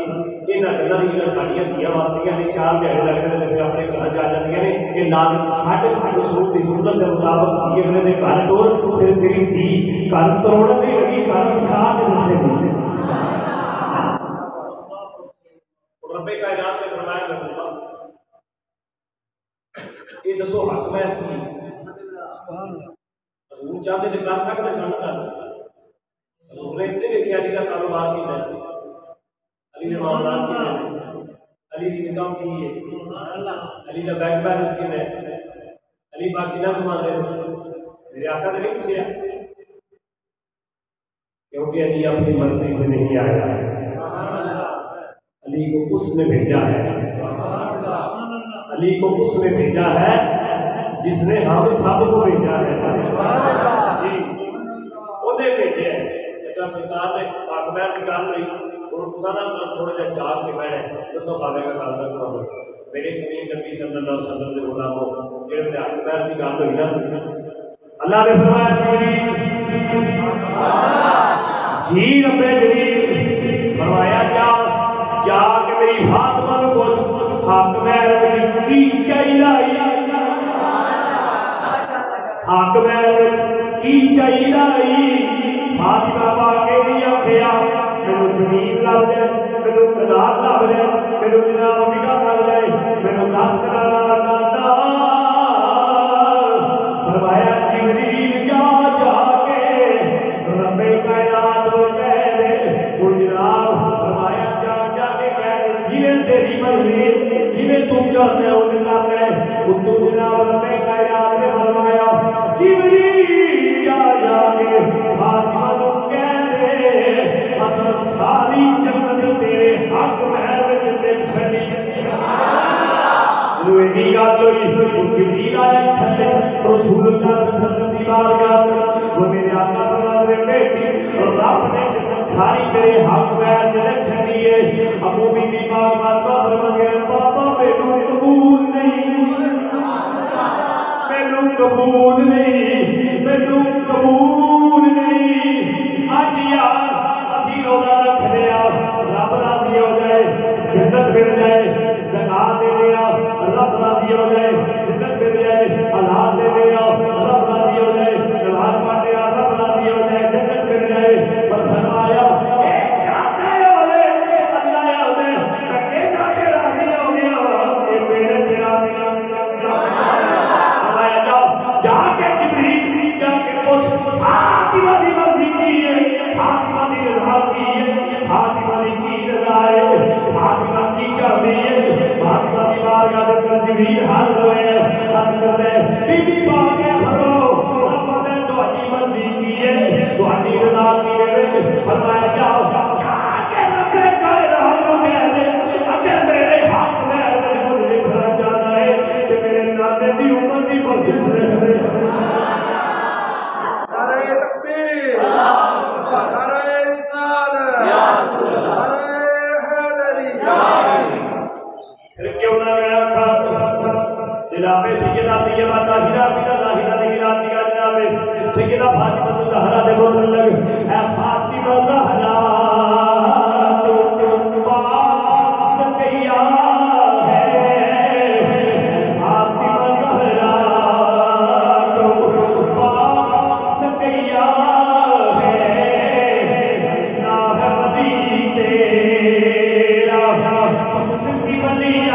یہاں گلوں کی ساڑیاں دیا واسطیاں نے 4 دہاڑے لگتے ہیں پھر اپنے گھر جا جاتی ہیں یہ لال چھٹ رسول کی سنت کے مطابق یہ اگلے گھر ٹور پھر تیری دھی گھر توڑ دی لگی گھر ساتھ دسے دسے رب کائنات نے فرمایا کرنا یہ دسو حق میں تھی حضور چاہتے تھے کر سکتے سن کر حضور نے اتنے دیکھے علی کا کاروبار کی ہے علی نے معاملات کی ہے علی کی انکم کی ہے علی کا بینک بیلنس کی ہے علی باقی نہ کما دے میرے آقا نے نہیں پوچھا کیونکہ علی اپنی مرضی سے نہیں آیا علی کو اس نے بھیجا ہے علی کو اس نے بھیجا ہے جس نے ہم سب کو بھیجا ہے جی انہیں بھیجے ہیں. اچھا سرکار نے اکبر کی گل ہوئی اور مسانا تھوڑا جہا جاگ کے بہنا ہے تو پاوے کا گل کرنا میرے کریم نبی صلی اللہ علیہ وسلم کے غلاموں جب اکبر کی گل ہوئی نا اللہ نے فرمایا جی رب جلیل فرمایا جا کے میری فاطمہ کو پوچھ حق میں کی چاہیے حق میں کی چاہیے فاطمہ باقی نہیں آخیا میرے زمین لگ جائے میرے کنال لگ جائے میرے جناب بیٹا لگ جائے میرے 10 کنال لگتا فرمایا جبریل جا کے رب کائنات کو کہہ دے وہ جناب فرمایا جا کے کہہ دے جنہیں تیری مرضی جنہیں تم چاہتے ہو نکال ہے وہ تو جناب رب کائنات نے فرمایا جبریل جا کے فاطمہ کو کہہ دے اصل ساری جنت تیرے حق میں دیکھ سکتی گل ہوئی جبریل آیا تھلے رسول اللہ صلی اللہ علیہ وسلم کی بارگاہ وہ میرے آقا فرماتے ہیں بیٹی رب نے جنت ساری تیرے حق میں دیکھ سکتی ہے. ابو بی بی فاطمہ فرماتے ہیں پاپا میرے قبول نہیں میرے قبول نہیں میرے قبول نہیں آج یار اسی روزہ رکھ لیا رب راضی ہو جائے جنت مل جائے تو آنی رضا کی رہے فرمایا جاؤ کیا کہ ربے کہہ رہا ہوں کہہ دے اگر میرے حق میں مجھے لکھنا چاہنا ہے کہ میرے نانے دی امت دی بخشش رہے نعرہ تکبیر نعرہ رسالت نعرہ حیدری پھر کیوں نہ میں آکھا جناب سیدہ طیبہ طاہرہ بنت ظاہرہ نے ہرا دیا جناب سیدہ فاطمہ الزہرا نے بولنے لگے اے فاطمہ زہرا تو پاک زکیہ ہے فاطمہ زہرا تو پاک زکیہ ہے اللہ ولی تیرا حسن کی ولیہ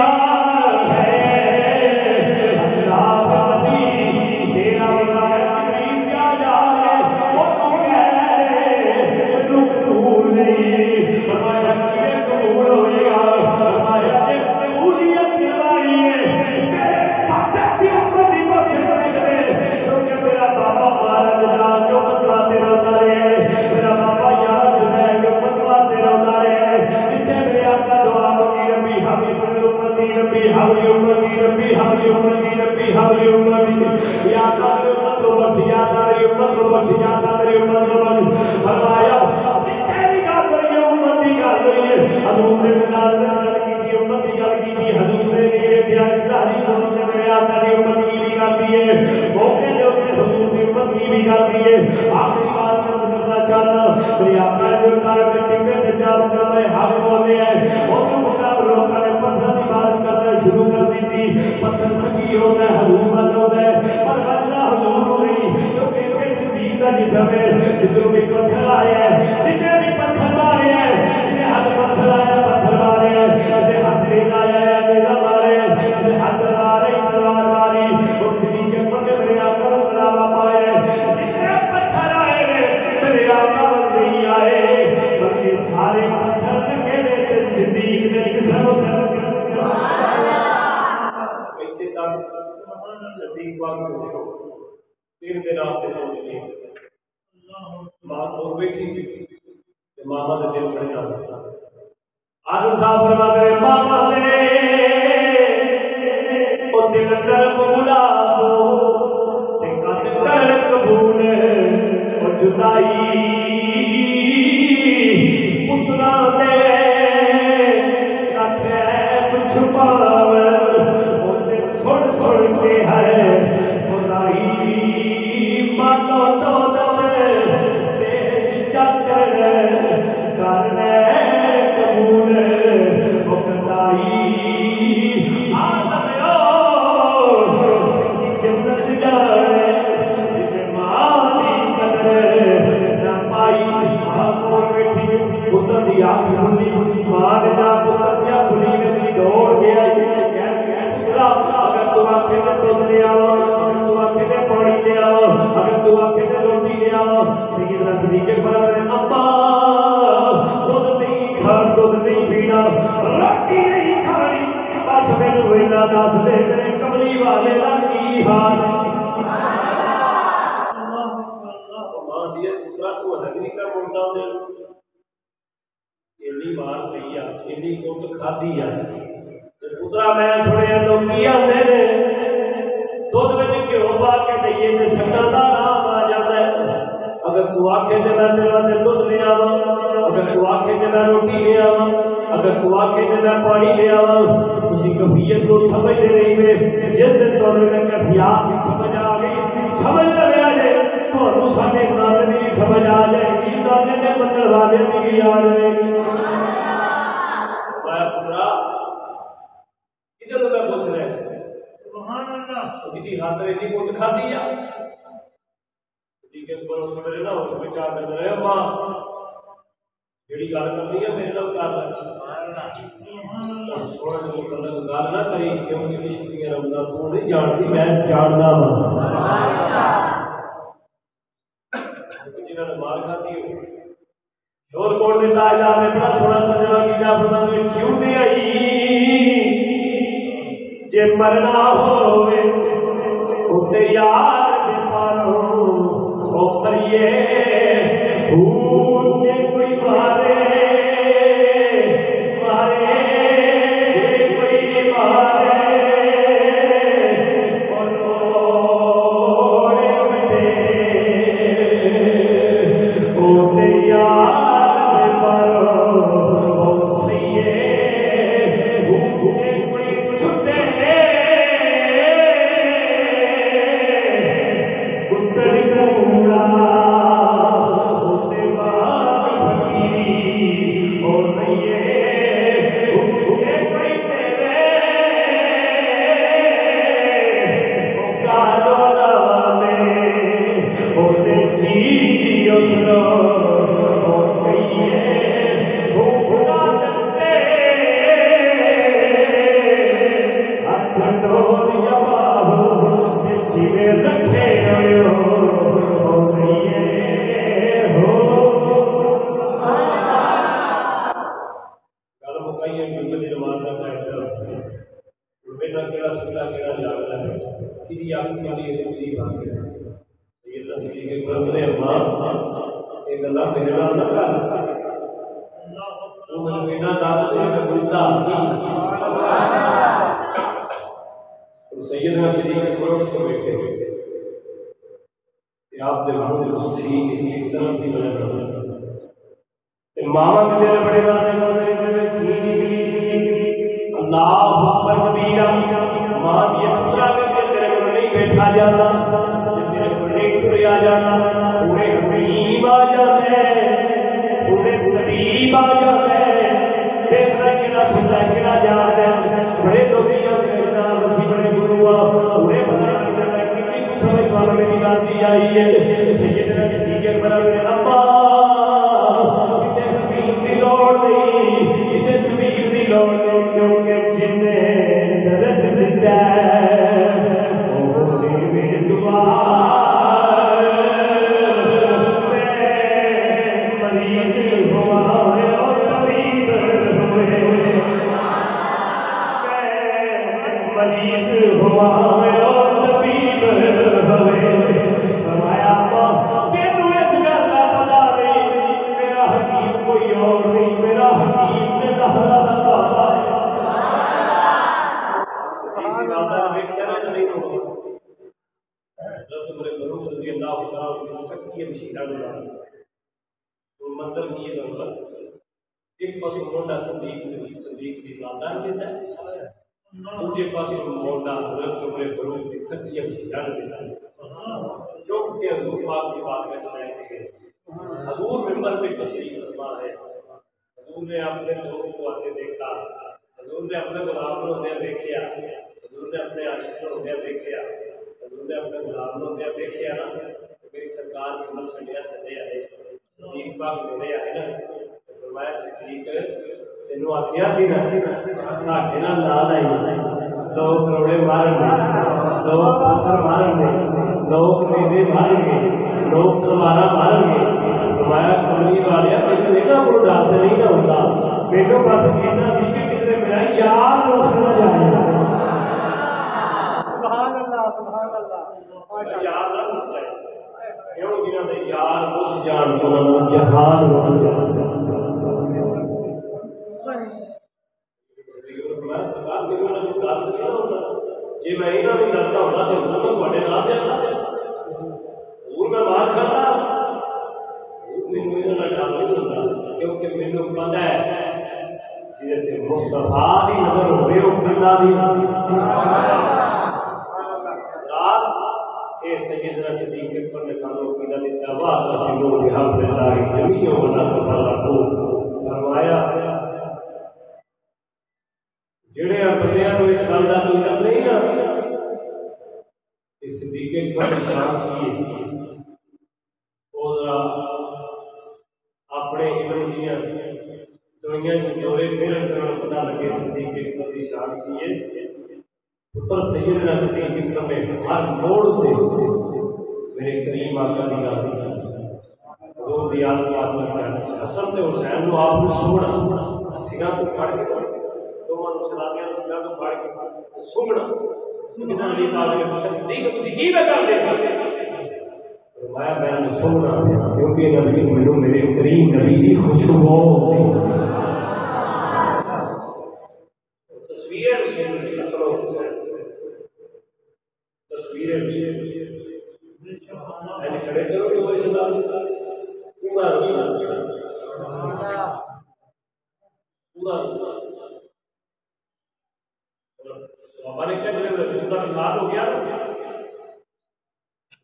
مرنا ہوئے اتے یار پارو او مریے مجھے کوئی مارے مارے کوئی مارے اور روڑے بٹے ہوتے یار مارو سیے مجھے کوئی ستے سیدنا صدیق اکبر کو بیٹھے ہوئے آپ دے محمود صدیق ایک طرف دی وجہ کرتے ماما کے دل بڑے باتیں اللہ اکبر کبیرہ ماں یہ پترا کر کے تیرے کو نہیں بیٹھا جاتا تیرے کو نہیں ٹریا جاتا پورے حبیب آ جاتے پورے طبیب آ جاتے دیکھ رہے کہ نہ سن رہے کہ نہ جان رہے بڑے تو نہیں جاتے بڑے گرو انہیں پتا نہیں چلتا کتنی کچھ سمجھ پانا میری بات دی آئی ہے سیدنا صدیق اکبر میرے ابا اسے تسلیم کی لوڑ نہیں اسے تسلیم کی لوڑ نہیں کیونکہ جن نے درد دیتا ہے وہ میری دعا مریض ہوا اور طبیب ہوئے مریض ہوا اور طبیب ہوئے فرمایا تینوں اس کا پتا نہیں میرا حکیم کوئی اور نہیں میرا حکیم نے زہرا بتایا سبحان اللہ کہنا نہیں ہوگا حضرت عمر فاروق رضی اللہ تعالی عنہ کی سختی مشیرہ نے مطلب یہ ہوگا ایک پاس موٹا صدیق کی دادان دیتا ہے دوسرے پاس مولا حضرت عمر فاروق کی سختی مشیرہ دیتا ہے جو کہ حضور پاک کی بات میں سنائے گے حضور ممبر پہ تشریف فرما ہے حضور نے اپنے دوست کو آتے دیکھا حضور نے اپنے غلام کو ہوتے دیکھا حضور نے اپنے عاشق کو ہوتے دیکھا حضور نے اپنے غلام کو ہوتے دیکھا نا میری سرکار کی مل چھڑیا چلے آئے صدیق پاک میرے آئے نا فرمایا صدیق تینوں آخیا سی نا ساڈے نال نال آئی لوگ کروڑے مارن گے لوگ پتھر مارن گے لوگ نیزے مارن گے لوگ تلوارا مارن گے فرمایا کملی والے مینوں یہاں کو ڈر نہیں نہ ہوتا مینوں بس کیسا سی کہ کدھر میرا یار نو سمجھ آئے سبحان اللہ یار نہ اس جائے کیوں جنہاں دے یار اس جان کو جہان اس جان جی میں یہاں بھی ڈرتا ہوتا تو حضور میں تھوڑے نال جاتا حضور میں مار کھاتا مینوں یہاں ڈر نہیں ہوتا کیونکہ مینوں پتہ ہے جی مصطفیٰ دی نظر ہوئے وہ کلا دی رات اے سیدنا صدیق اکبر نے سانوں عقیدہ دیتا واعتصموا بحبل اللہ جميعا ولا تفرقوا فرمایا جڑے بندیاں نوں اس گل دا کوئی علم نہیں نا اس صدیق اکبر کی شان کی او ذرا اپنے علم دیاں دنیا چ جوڑے پھرن تے پتہ لگے صدیق اکبر کی شان کی ہے پتر سیدنا صدیق اکبر میں ہر موڑ تے میرے کریم آقا دی گل حضور دی یاد کی آپ نے حسن تے حسین نو آپ نے سونا سینہ سے پھڑ کے شہزادیاں سنگاں تو پھڑ کے سنگنا سیدنا علی پاک نے پوچھا صدیق تسی کی کر دے فرمایا میں سننا کیونکہ یہ نبی ملو میرے کریم نبی کی خوشبو تصویر تصویر کھڑے کرو تو پورا ہمارے کیا رسول کا مثال ہو گیا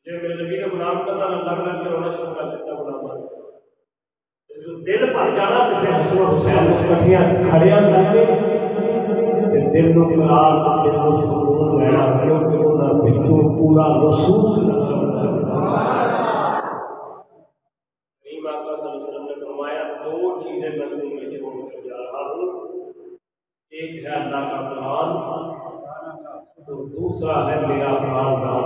جب میرے نبی نے غلام کرنا لگ لگ کے رونا شروع کر دیتا غلام دل بھر جانا تو پھر حسن حسین اس کٹھیاں کھڑیاں کر کے دل کو قرار دل کو سکون لینا کیونکہ انہاں وچوں پورا رسول کریم آقا صلی اللہ علیہ وسلم نے فرمایا دو چیزیں میں تمہیں چھوڑ کر جا رہا ہوں، ایک ہے اللہ کا قرآن اور دوسرا ہے میرا خاندان۔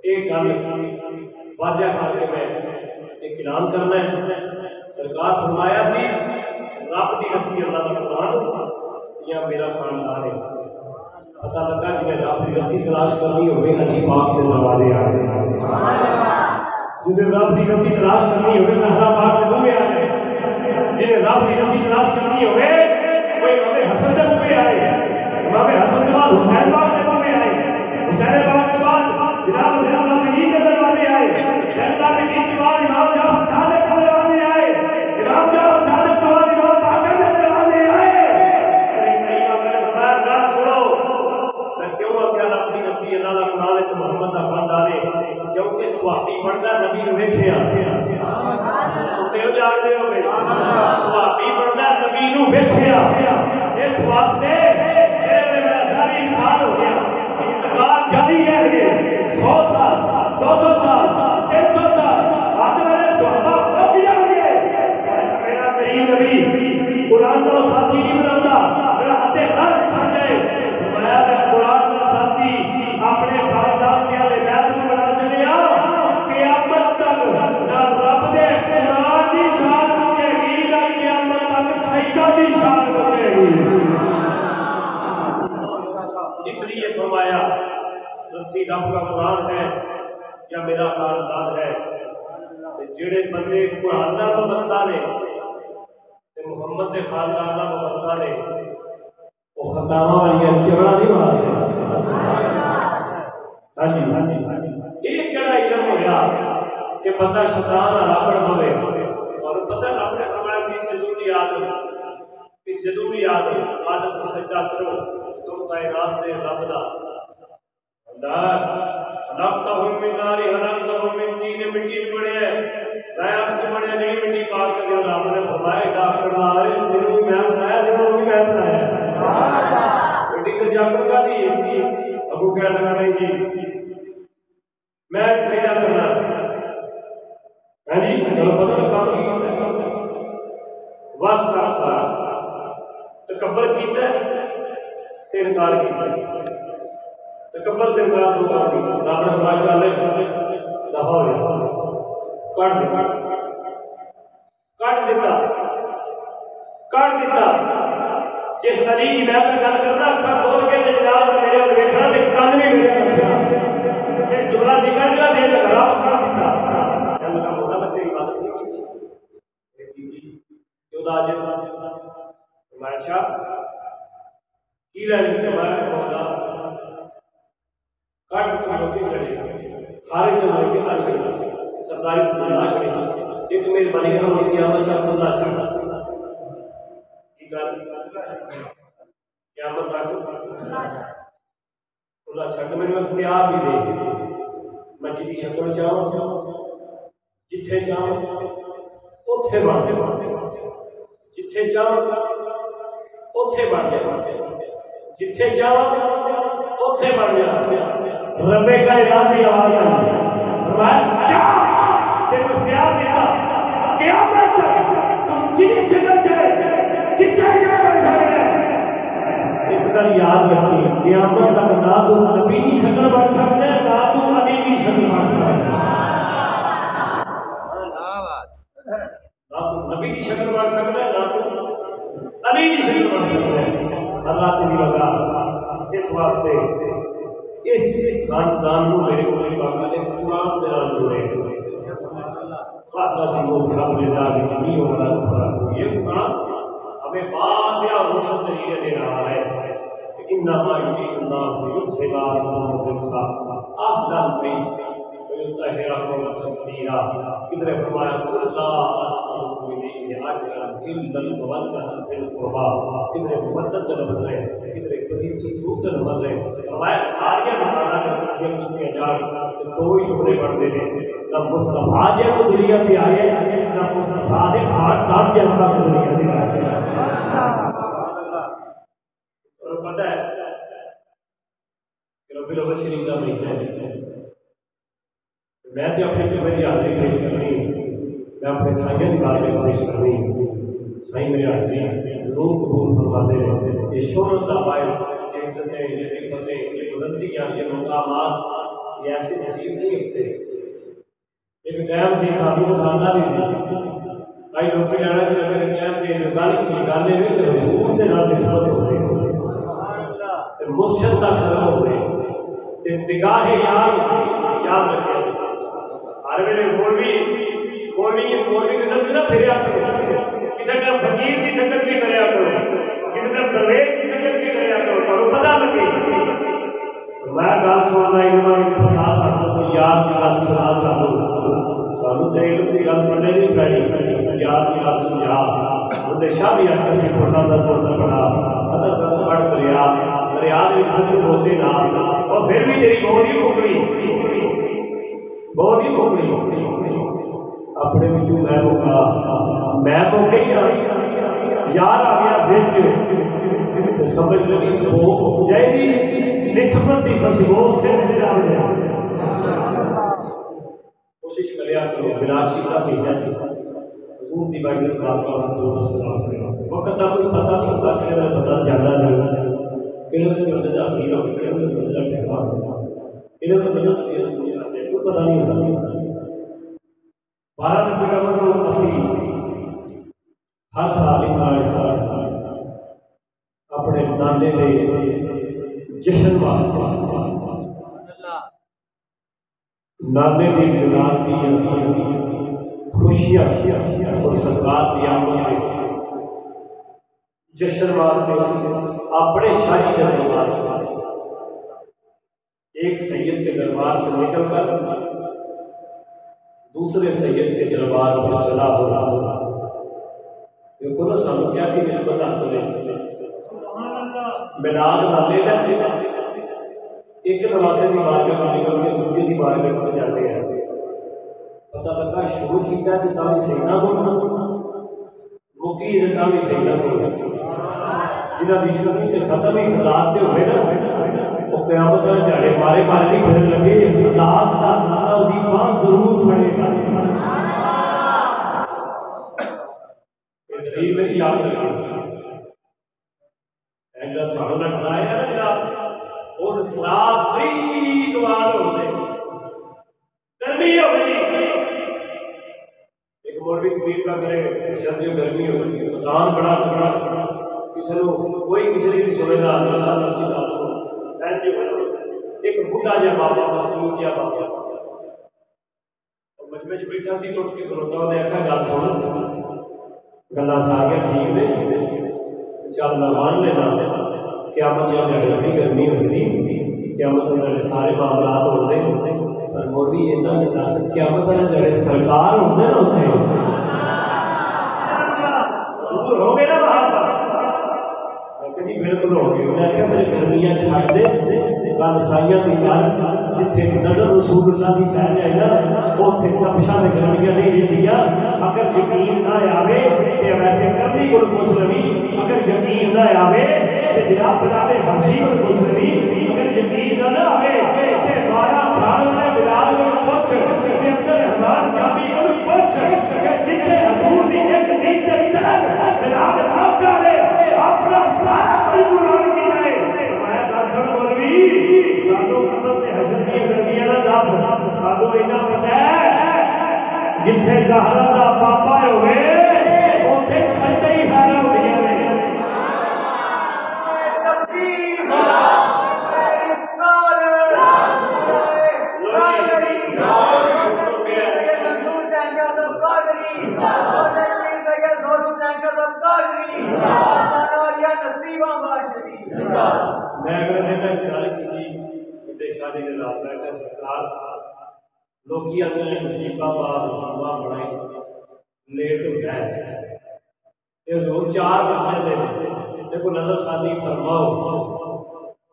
ایک گل واضح کر کے میں ایک اعلان کرنا ہے، سرکار فرمایا سی رب دی رسی اللہ کا قرآن یا میرا خاندان ہے۔ پتہ لگا کہ میں رب دی رسی تلاش کرنی ہوگی نبی پاک کے دروازے آ جنہیں رب دی رسی تلاش کرنی ہوگی زہرا پاک کے منہ آ گئے، جنہیں رب دی رسی تلاش کرنی ہوگی وہ امام حسن کے منہ میں آئے، امام حسن کے بعد حسین پاک کے منہ میں آئے، حسین پاک کے بعد جناب زینب العابدین کے دروازے آئے، زینب العابدین کے بعد امام جعفر صادق کے دروازے آئے، امام جعفر صادق کے بعد امام باقر کے دروازے آئے۔ گل سنو میں کیوں آخیا اپنی رسی اللہ کا قرآن ایک محمد کا خاندان ہے، کیونکہ صحابی بنتا نبی نو ویکھیا ستے ہو جاگدے ہو گئے، صحابی بنتا نبی نو ویکھیا، اس واسطے میرے میں ساری انسان ہو گیا انتقال جاری ہے 100 سال 200 سال 300 سال آج میرے صحابہ ہو گیا میرا کریم نبی قرآن کا ساتھی نہیں بناتا میرا ہاتھے ہر سمجھے میں قرآن کا ساتھی اپنے خاندان کے والے بیت میں بنا چلیا قیامت تک نہ رب دے قرآن کی شان رکھے گی نہ قیامت تک سجدہ کی شان رکھے گی۔ اس لیے فرمایا رسی رب کا قرآن ہے یا میرا خاندان ہے، جڑے بندے قرآن کا وابستہ نے محمد کے خاندان کا وابستہ نے وہ خطاواں والی جھگڑا نہیں بنا یہ کہڑا علم ہویا کہ بندہ شیطان راپڑ ہوئے اور پتہ رب نے فرمایا سی سجودی آدم اس سجودی آدم آدم کو سجدہ کرو تم کائنات دے رب دا خلقتہم من نار خلقتہم من طین مٹی بنے میں آپ کو بڑے نہیں مٹی پاک کر کے رب نے فرمایا ڈاکٹر لا رہے جنہوں میں بنایا جنہوں میں بنایا مٹی تو جاکر کا دی ابو کہہ لگا نہیں جی میں سجدہ کرنا ہے جی چلو پتہ کام کی کرتا ہے واسطہ تکبر کیتا ہے تے انکار کیتا ہے تکبر تے انکار دو کام کیتا رب نے فرمایا چلے دفع ہو جا کٹ دیتا جس علی کی میں گل کرنا اکھا کھول کے جناب میرے ول ویکھنا تے کان بھی میرے یہ جملہ نکل گیا دل خراب کر دیتا اللہ کا بندہ میں تیری عبادت نہیں کی کیوں دا اج میں شاہ کی لے کے میں خدا کٹ کے لوگ چڑے خارج ہو کے کر چڑے سرکاری نہ چڑے ایک میری بنی ہم کی قیامت کا کھلا چھڑا کی گل قیامت تک کھلا چھڑ میں نے اختیار بھی دے میں جی شکل چاہوں جتھے چاہوں اوتھے بن جاواں جتھے چاہوں اوتھے بن جاواں جتھے چاہوں اوتھے بن جاواں رب کا اعلان دی آواز آئی فرمایا تیرے اختیار دیا قیامت تک تم جتنی شکل چاہے جتنے جگہ بن سکتے ایک گل یاد رکھیے قیامت تک نہ تو نبی کی شکل بن سکتے نہ تو علی کی شکل بن سکتے نہ تو نبی کی شکل بن سکتے نہ تو علی کی شکل بن سکتے اللہ تیری لگا اس واسطے اس خاندان کو میرے کو پاکا نے قرآن کے نام جوڑے یہ قرآن ہمیں واضح اور روشن طریقے دے رہا ہے انما یرید اللہ لیذھب عنکم الرجس اہل البیت ویطہرکم تطہیرا. کدھر فرمایا قل لا اسألکم علیہ اجرا الا المودۃ فی القربی. کدھر مودت کا لفظ ہے, کدھر قریب کی دوست کا لفظ ہے. فرمایا ساری مثالیں سے کتنی جان دو ہی جملے پڑھتے ہیں. نہ مصطفیٰ جے کو دنیا پہ آئے نہ مصطفیٰ دے خاندان جیسا دنیا پہ آئے. اور پتہ ہے کہ ربی الاول شریف کا مہینہ ہے. میں تو اپنی جو میری حاضری پیش کرنی, میں اپنے سائیں کی بارے میں پیش کرنی. سائیں میری حاضری ضرور قبول فرماتے ہیں. یہ شہرت کا باعث, یہ عزتیں, یہ عفتیں, یہ بلندیاں, یہ مقامات یہ ایسے نصیب نہیں ہوتے. ایک ٹائم سے ساتھی کو سامنا بھی تھی کئی لوگ بھی جانا کہ اگر ٹائم کے گل کی گالے بھی تو حضور کے نام نسبت ہو رہی ہے, مرشد کا کرم ہو رہی ہے, نگاہ یاد رکھے. ہر ویلے مولوی کے سمجھ نہ پھریا کرو, کسی ٹائم فقیر کی سنگت بھی کریا کرو, کسی ٹائم درویش کی سنگت بھی کریا کرو, تمہیں پتہ لگے. میں گل سننا علم کی فسا سکتا یاد کی گل سنا سکتا سانو تو علم کی گل پڑھنے نہیں پڑی, یاد کی گل سمجھا. انہیں شاہ بھی آخر سے پڑھتا توڑتا پڑھا ادر تک پڑھ دریا دریا ہوتے نہ, اور پھر بھی تیری بہت ہی بھوکڑی بہت ہی بھوکڑی اپنے بچوں میں ہوگا میں تو کہیں یار آ گیا بچ سمجھ لگی وہ جائے گی نسبت کی خوشبو سے کوشش کریا کرو. بلال شیخہ مہینہ حضور دی بائی بات کا وقت کا کوئی پتہ نہیں ہوتا کہ میرا پتہ زیادہ نہیں کہ بندے کا امیر ہو کہ بندے کا ٹھیکا ہوتا انہیں تو بندہ کوئی پتہ نہیں ہوتا. 12 نومبر کو ہر سال اپنے نانے کے جشن نانے کی میلاد کی خوشیاں اور سرکار کی آمد جشن واسطے اپنے شاہی دربار ایک سید کے دربار سے نکل کر دوسرے سید کے دربار پر چلا ہو رہا. دیکھو نا سانو کیسی نسبت حاصل ہے. میلاد نالے کا ایک دروازے کی بات میں نکل کے دوسرے کی بارے میں جاتے ہیں. پتہ لگا شروع کیا کہ تاں صحیح نہ ہونا مکی ہے تاں صحیح نہ ہونا. جنہاں دی شروع سے ختم ہی صلات تے ہوئے نا وہ قیامت کے جھاڑے مارے نہیں پھرن لگے. صلات دا نعرہ دی بات ضرور پڑے گا. یہ میری یاد رکھیں ایجا تھوڑا نہ ڈرائے نا جناب اور صلات بڑی دوال ہوتے گرمی ہو گئی. ایک مولوی تقریر کا کرے شدید گرمی ہو گئی مکان بڑا تگڑا کسی نے کوئی کسی نے نہیں سنے گا ایک بڈھا جا بابا مسلم جا بابا مجمع بیٹھا سی تو اٹھ کے کھلوتا انہیں آخیا گل سن گلا سارے ٹھیک نے چل نہ مان لینا قیامت جب بڑی گرمی ہوتی قیامت سارے معاملات ہوتے پر مولوی اتنا نہیں دس قیامت جڑے سرکار ہوتے نا اتنے ہو گئے نا باہر بالکل ہو گئے. انہیں آخیا میرے گرمیاں چھڈ دے کل سائیاں کی گل جتھے نظر رسول اللہ کی پھیل جائے نا اتنے تپشاں میں گرمیاں نہیں رہدیاں. اگر یقین نہ آئے تو ویسے کرنی کوئی مسلمی اگر یقین نہ آئے تو جناب بلال حبشی کوئی مسلمی اگر یقین نہ آئے تو ہمارا خان والے بلال کو پوچھ کہ اندر رحمان جامی کو پوچھ کہ جتنے حضور دی ایک دین کے تحت بلال آپ کا ہے اپنا سارا قربان کیا ہے. میں دسن مولوی سانو قبر تے حشر دی گرمیاں نہ دس سانو اینا پتہ ہے جتھے زہرا دا پاپا ہوئے اوتھے سچے ہی پیدا ہوئے تکبیر رسالت میں اگر گل کی شادی کے نام میں کہ سرکار لوکی اگلے نصیبہ بعد جمعہ بڑھائی لیٹ ہو جائے یہ حضور 4 بجے دے دیکھو نظر ثانی فرماؤ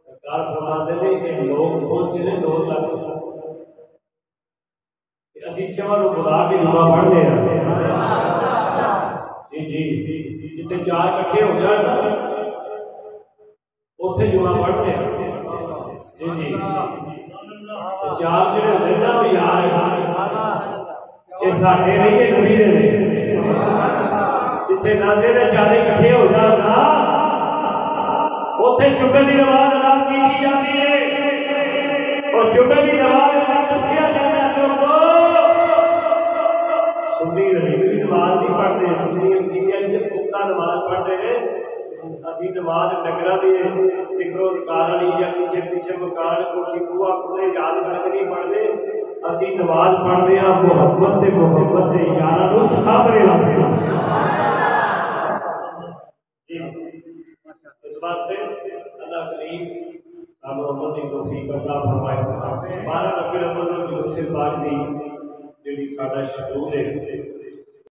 سرکار فرماتے ہیں کہ لوگ پہنچے نے 2 تک اسی چواں نو بلا کے جمعہ پڑھ دے رہے ہیں جی جتنے 4 اکٹھے ہو جائے نا اتنے جمعہ پڑھتے ہیں جی 4 جڑے ہوتے نا بھی یار یہ ساڈے نہیں یہ نبی دے جتنے نانے دے 4 اکٹھے ہو جان نا اتنے جمعے کی نماز ادا کی جاتی ہے اور جمعے کی نماز دسیا جاتا ہے سنی رلیوی نماز نہیں پڑھتے سنی عقیدے والی پختہ نماز پڑھتے ہیں اسی نماز نگرہ دی ذکر و ذکار والی یا پیچھے مکان کوٹھی بوا کھلے یاد کر کے نہیں پڑھتے اسی نماز پڑھتے ہیں محبت کے یاراں نو سامنے رکھتے ہیں اس واسطے اللہ کریم محمد کی توفیق عطا فرمائے 12 ربیع الاول جو سے بعد دی جڑی ساڈا شعور ہے